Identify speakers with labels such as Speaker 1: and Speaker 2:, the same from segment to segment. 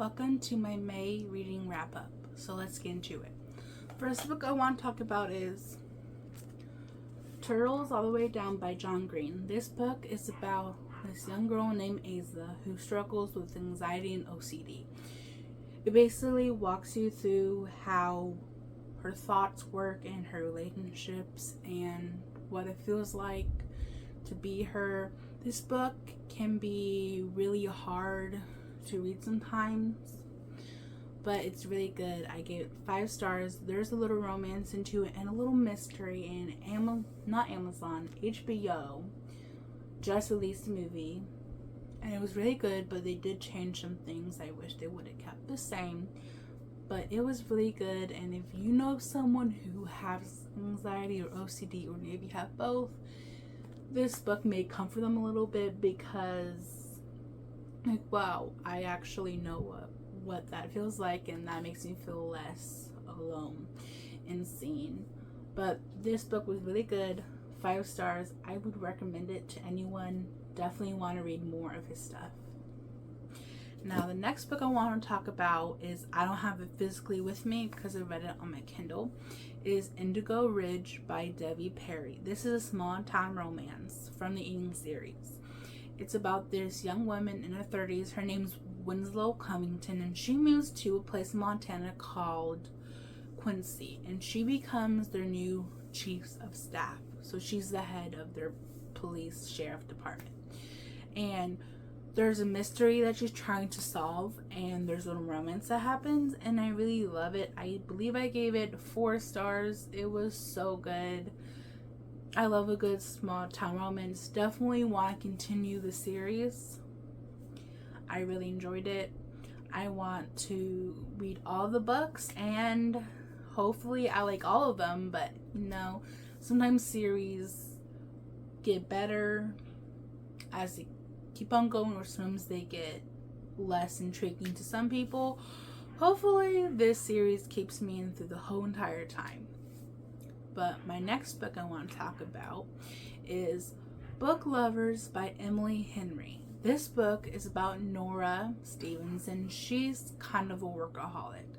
Speaker 1: Welcome to my May reading wrap up. So let's get into it. First book I want to talk about is Turtles All the Way Down by John Green. This book is about this young girl named Asa who struggles with anxiety and OCD. It basically walks you through how her thoughts work and her relationships and what it feels like to be her. This book can be really hard to read sometimes, but it's really good. I gave it 5 stars. There's a little romance into it and a little mystery, and HBO just released a movie and it was really good, but they did change some things. I wish they would have kept the same, but it was really good. And if you know someone who has anxiety or OCD, or maybe have both, this book may comfort them a little bit, because like, wow, I actually know what that feels like, and that makes me feel less alone and seen. But this book was really good. 5 stars. I would recommend it to anyone. Definitely want to read more of his stuff. Now, the next book I want to talk about is, I don't have it physically with me because I read it on my Kindle, is Indigo Ridge by Debbie Perry. This is a small town romance from the Eden series. It's about this young woman in her 30s. Her name's Winslow Covington, and she moves to a place in Montana called Quincy, and she becomes their new chief of staff. So she's the head of their police sheriff department. And there's a mystery that she's trying to solve, and there's a little romance that happens, and I really love it. I believe I gave it 4 stars. It was so good. I love a good small town romance. Definitely want to continue the series. I really enjoyed it. I want to read all the books, and hopefully I like all of them, but sometimes series get better as they keep on going, or sometimes they get less intriguing to some people. Hopefully this series keeps me in through the whole entire time. But my next book I want to talk about is Book Lovers by Emily Henry. This book is about Nora Stevens, and she's kind of a workaholic.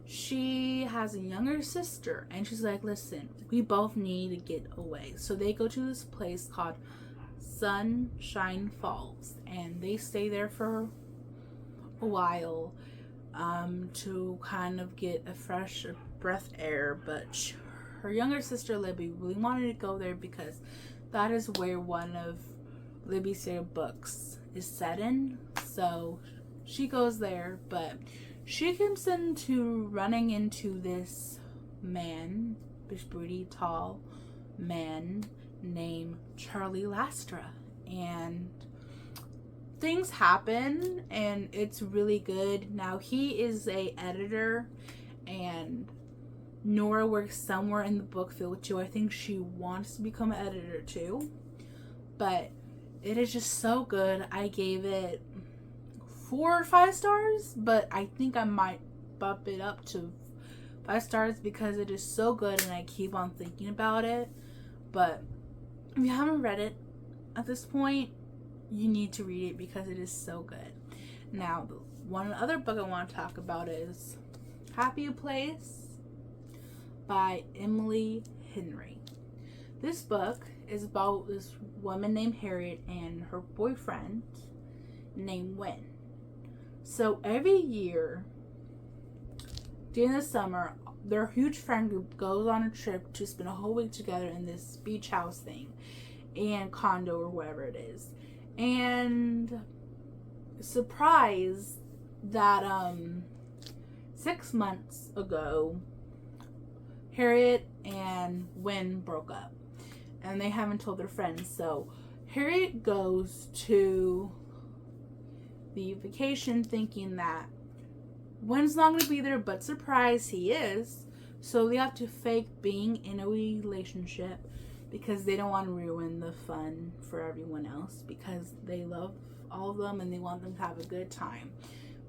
Speaker 1: She has a younger sister, and she's like, listen, we both need to get away. So they go to this place called Sunshine Falls, and they stay there for a while to kind of get a fresh breath air. But her younger sister Libby really wanted to go there because that is where one of Libby's favorite books is set in. So she goes there, but she comes into running into this man, this pretty tall man named Charlie Lastra, and things happen, and it's really good. Now, he is a editor, and Nora works somewhere in the book field too. I think she wants to become an editor too, but it is just so good. I gave it 4 or 5 stars, but I think I might bump it up to 5 stars because it is so good and I keep on thinking about it. But if you haven't read it at this point, you need to read it because it is so good. Now, one other book I want to talk about is Happy Place by Emily Henry. This book is about this woman named Harriet and her boyfriend named Wynn. So every year during the summer, their huge friend group goes on a trip to spend a whole week together in this beach house thing and condo or whatever it is. And surprise that 6 months ago, Harriet and Wynn broke up, and they haven't told their friends. So Harriet goes to the vacation thinking that Wynn's not going to be there, but surprise, he is. So they have to fake being in a relationship because they don't want to ruin the fun for everyone else, because they love all of them and they want them to have a good time.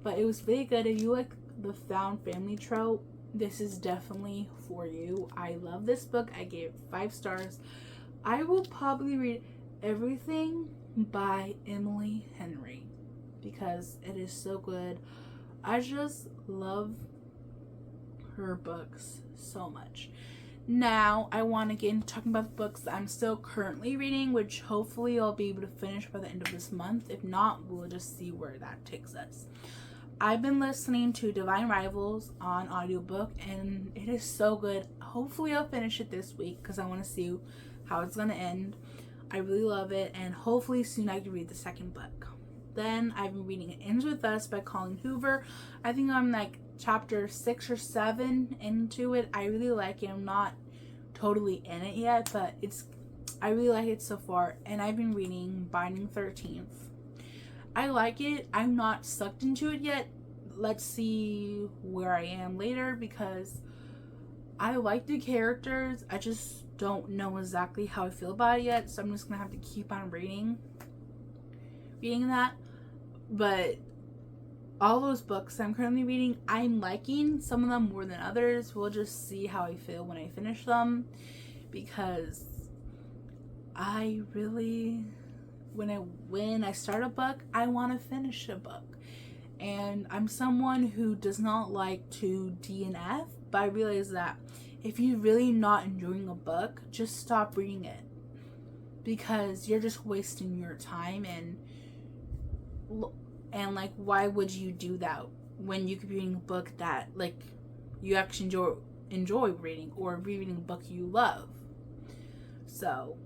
Speaker 1: But it was really good. If you like the found family trope, this is definitely for you. I love this book. I gave it 5 stars. I will probably read everything by Emily Henry because it is so good. I just love her books so much. Now, I want to get into talking about the books that I'm still currently reading, which hopefully I'll be able to finish by the end of this month. If not, we'll just see where that takes us. I've been listening to Divine Rivals on audiobook, and it is so good. Hopefully I'll finish it this week because I want to see how it's going to end. I really love it, and hopefully soon I can read the second book. Then I've been reading It Ends With Us by Colleen Hoover. I think I'm like chapter 6 or 7 into it. I really like it. I'm not totally in it yet, but I really like it so far. And I've been reading Binding 13th. I like it. I'm not sucked into it yet. Let's see where I am later, because I like the characters. I just don't know exactly how I feel about it yet, so I'm just gonna have to keep on reading that. But all those books I'm currently reading, I'm liking some of them more than others. We'll just see how I feel when I finish them, because I really, when I start a book, I want to finish a book. And I'm someone who does not like to DNF, but I realize that if you're really not enjoying a book, just stop reading it, because you're just wasting your time. And like, why would you do that when you could be reading a book that like you actually enjoy reading, or reading a book you love? So